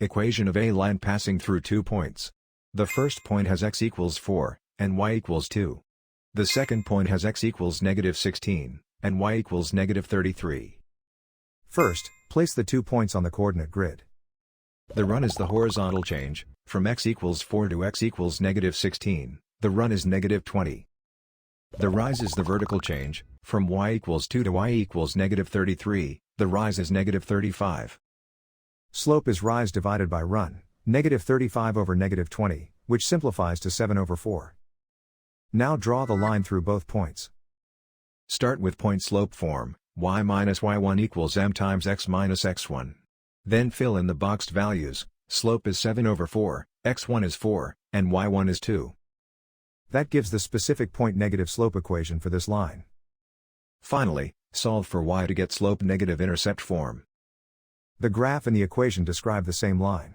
Equation of a line passing through 2 points. The first point has x equals 4, and y equals 2. The second point has x equals -16, and y equals -33. First, place the 2 points on the coordinate grid. The run is the horizontal change, from x equals 4 to x equals -16, the run is -20. The rise is the vertical change, from y equals 2 to y equals -33, the rise is -35. Slope is rise divided by run, -35 over -20, which simplifies to 7/4. Now draw the line through both points. Start with point slope form, y minus y1 equals m times x minus x1. Then fill in the boxed values, slope is 7/4, x1 is 4, and y1 is 2. That gives the specific point negative slope equation for this line. Finally, solve for y to get slope negative intercept form. The graph and the equation describe the same line.